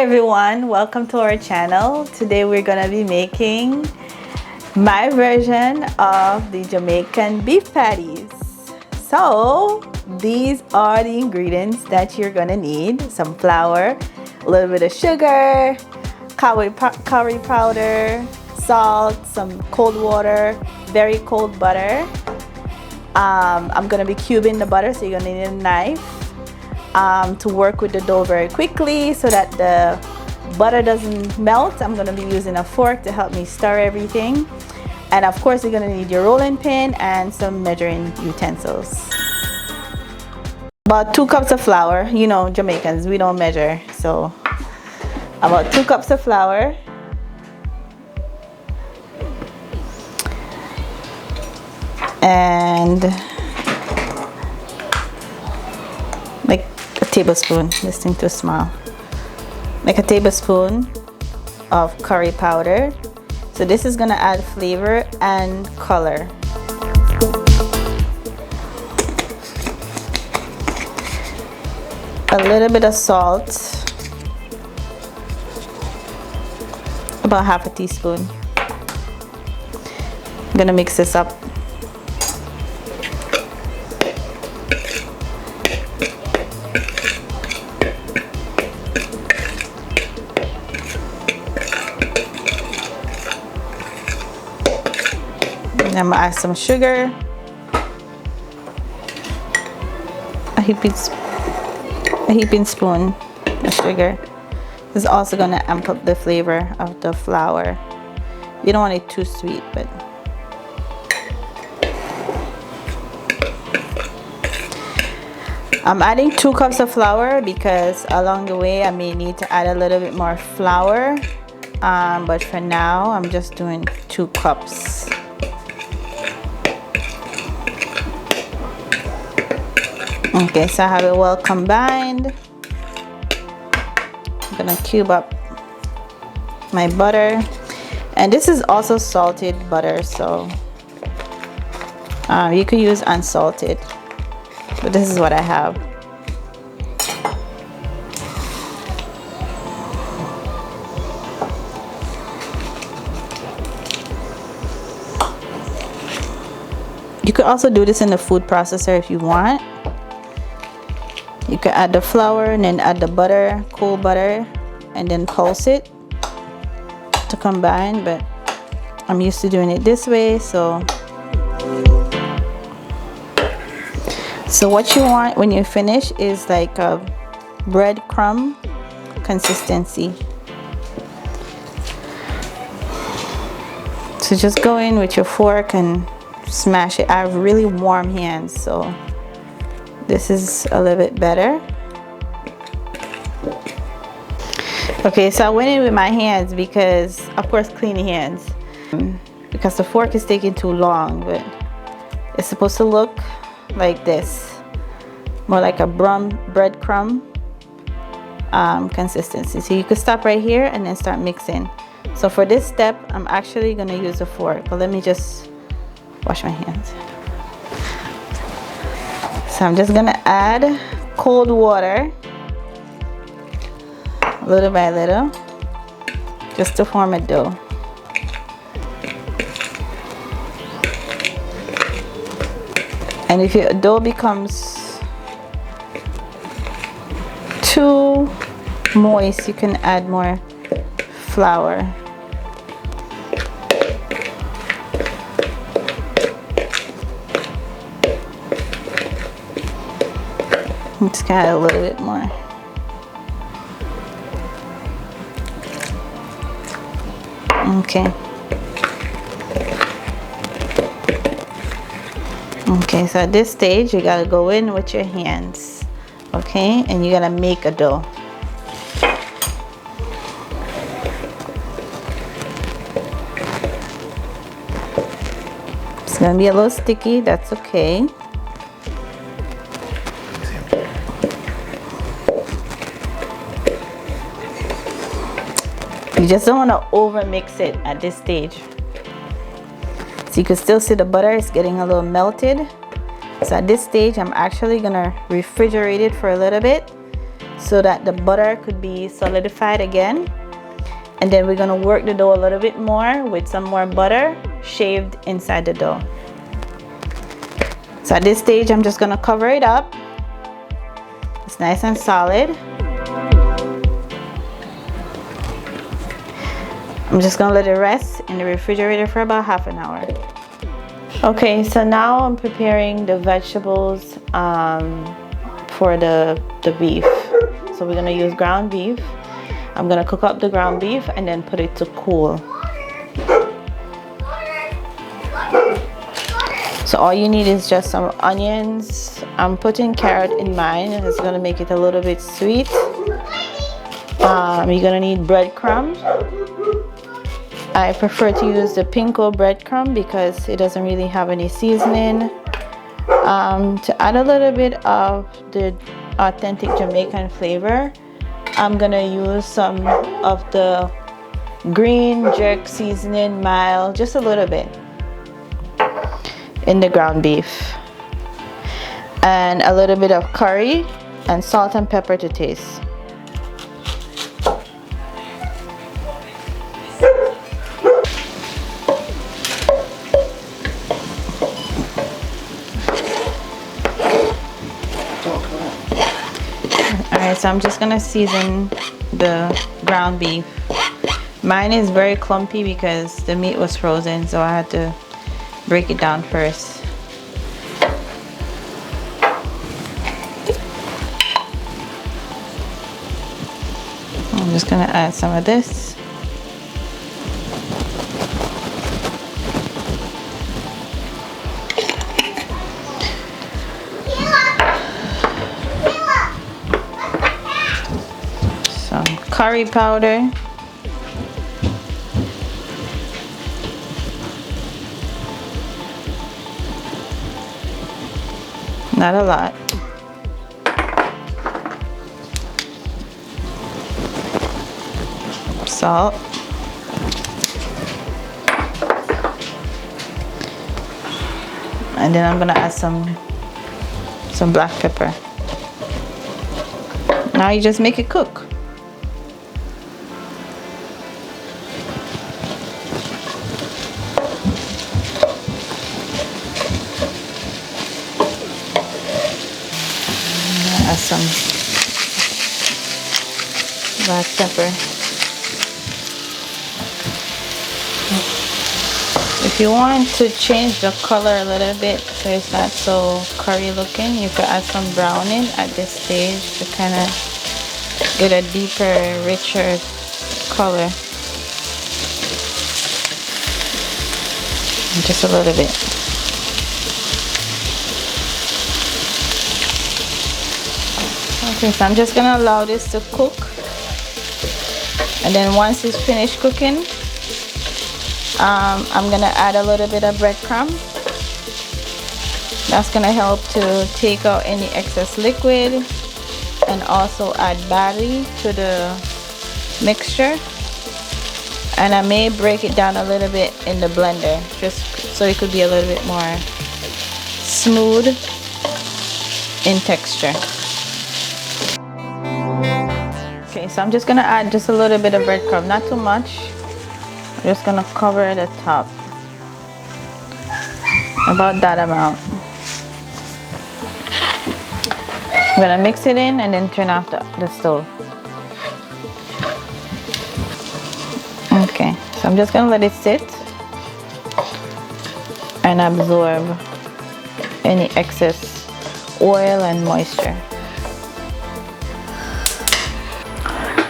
everyone, welcome to our channel. Today we're gonna be making my version of the Jamaican beef patties. So these are the ingredients that you're gonna need: some flour, a little bit of sugar, curry powder, salt, some cold water, very cold butter. I'm gonna be cubing the butter, so you're gonna need a knife to work with the dough very quickly so that the butter doesn't melt. I'm going to be using a fork to help me stir everything, and of course you're going to need your rolling pin and some measuring utensils. About 2 cups of flour. You know, Jamaicans, we don't measure, so about 2 cups of flour, and like a tablespoon, this thing too small, like a tablespoon of curry powder. So this is gonna add flavor and color. A little bit of salt, about half a teaspoon. I'm gonna mix this up. I'm gonna add some sugar, a heaping spoon of sugar. This is also gonna amp up the flavor of the flour. You don't want it too sweet, but I'm adding 2 cups of flour because along the way I may need to add a little bit more flour, but for now I'm just doing 2 cups. Okay, so I have it well combined. I'm gonna cube up my butter, and this is also salted butter, so you could use unsalted, but this is what I have. You could also do this in the food processor if you want. You can add the flour and then add the butter, cold butter, and then pulse it to combine, but I'm used to doing it this way. So what you want when you finish is like a breadcrumb consistency. So just go in with your fork and smash it. I have really warm hands, so this is a little bit better. Okay, so I went in with my hands because, of course, clean hands, because the fork is taking too long, but it's supposed to look like this, more like a breadcrumb consistency. So you could stop right here and then start mixing. So for this step, I'm actually gonna use a fork, but let me just wash my hands. So I'm just gonna add cold water little by little just to form a dough. And if your dough becomes too moist, you can add more flour. Just add a little bit more. Okay. Okay, so at this stage you gotta go in with your hands, okay, and you gotta make a dough. It's gonna be a little sticky, that's okay. You just don't want to over mix it at this stage. So you can still see the butter is getting a little melted. So at this stage, I'm actually gonna refrigerate it for a little bit so that the butter could be solidified again. And then we're gonna work the dough a little bit more with some more butter shaved inside the dough. So at this stage, I'm just gonna cover it up. It's nice and solid. I'm just gonna let it rest in the refrigerator for about half an hour. Okay, so now I'm preparing the vegetables for the beef. So we're gonna use ground beef. I'm gonna cook up the ground beef and then put it to cool. So all you need is just some onions. I'm putting carrot in mine, and it's gonna make it a little bit sweet. You're gonna need breadcrumbs. I prefer to use the pinko breadcrumb because it doesn't really have any seasoning. To add a little bit of the authentic Jamaican flavor, I'm gonna use some of the green jerk seasoning, mild, just a little bit, in the ground beef, and a little bit of curry and salt and pepper to taste. Alright, so I'm just gonna season the ground beef. Mine is very clumpy because the meat was frozen, so I had to break it down first. I'm just gonna add some of this. Some curry powder. Not a lot. Salt. And then I'm gonna add some black pepper. Now you just make it cook. Add some black pepper. If you want to change the color a little bit so it's not so curry looking, you could add some browning at this stage to kind of get a deeper, richer color. Just a little bit. Okay, so I'm just gonna allow this to cook, and then once it's finished cooking, I'm gonna add a little bit of breadcrumb. That's gonna help to take out any excess liquid and also add body to the mixture. And I may break it down a little bit in the blender just so it could be a little bit more smooth in texture. Okay, so I'm just gonna add just a little bit of breadcrumb, not too much. I'm just gonna cover the top, about that amount. I'm gonna mix it in and then turn off the stove. Okay, so I'm just gonna let it sit and absorb any excess oil and moisture.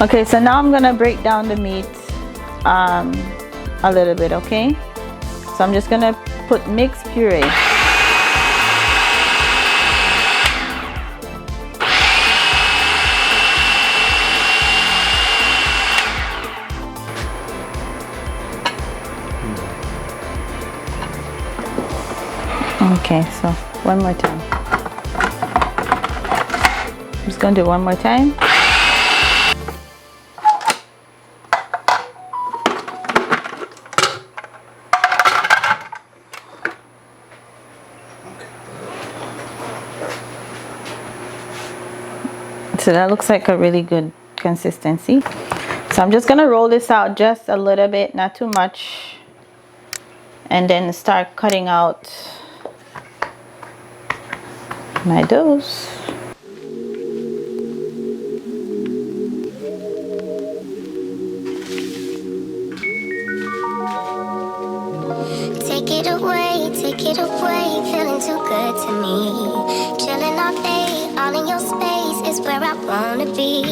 Okay, so now I'm gonna break down the meat a little bit, okay? So I'm just gonna put mixed puree. Okay, so one more time. I'm just gonna do one more time. So that looks like a really good consistency. So I'm just gonna roll this out just a little bit, not too much, and then start cutting out my doughs. Take it away, feeling too good to me. Chilling all day, all in your space is where I wanna be.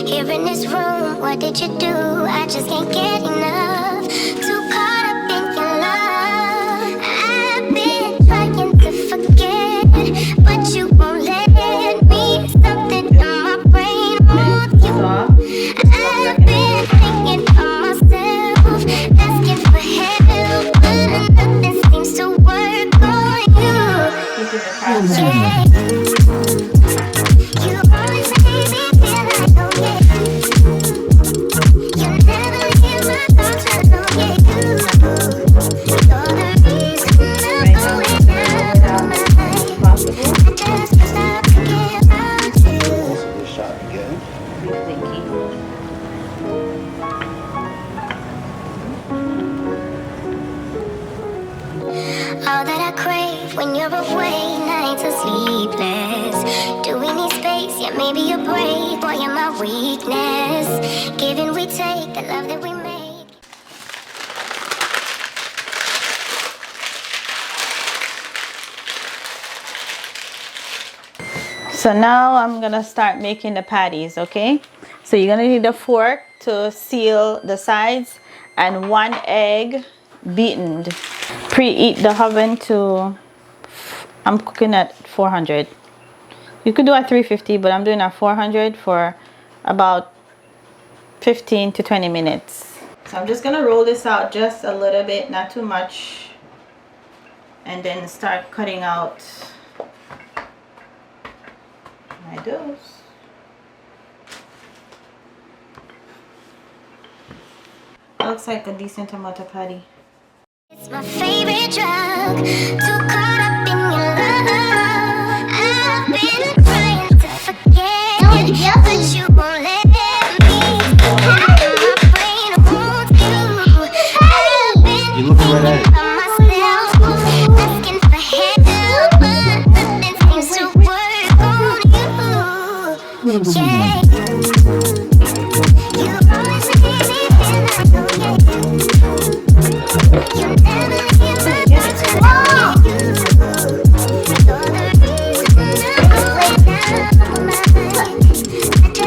Here in this room, what did you do? I just can't get enough. Too caught up in your love. I've been trying to forget, but you won't let me. Something in my brain wants you. I've been thinking of myself, asking for help, but nothing seems to work on you. Yeah. You always make me feel like, oh yeah. You never leave my thoughts alone, yeah. You're the reason I'm going down my mind. I just can't stop thinking about you. This shot again. All that I crave when you're away, nights are sleepless. Do we need space? Yeah, maybe you're brave. Boy, you're my weakness. Giving we take, the love that we make. So now I'm gonna start making the patties, okay? So you're gonna need a fork to seal the sides and 1 egg beaten. Preheat the oven to, I'm cooking at 400. You could do at 350, but I'm doing at 400 for about 15 to 20 minutes. So I'm just gonna roll this out just a little bit, not too much, and then start cutting out my doughs. Looks like a decent amount of patty. It's my favorite drug. Too caught up in your love. I've been trying to forget, but you won't let me. My brain wants you. I've been thinking of myself, asking for help, but nothing seems to work on you. Yeah. You always make me feel like, oh yeah. You never leave my thoughts alone. You're the reason I'm going down my mind. I just can't you always make me feel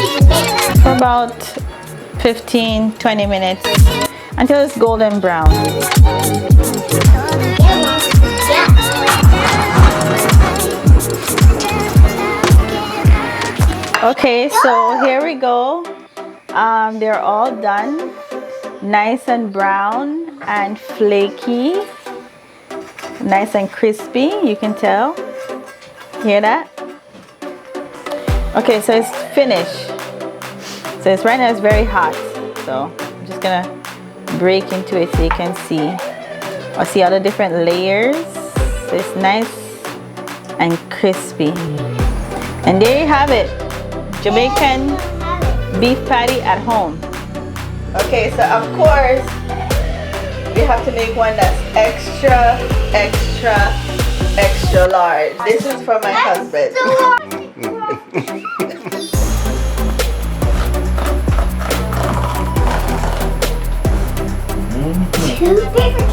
like For about 15-20 minutes until it's golden brown. Okay, so here we go. They're all done, nice and brown and flaky, nice and crispy, you can tell. Hear that? Okay, so it's finished. So it's right now, it's very hot, so I'm just gonna break into it so you can see. I'll see all the different layers. So it's nice and crispy. And there you have it, Jamaican beef patty at home. Okay, so of course we have to make one that's extra, extra, extra large. This is for my husband. Two different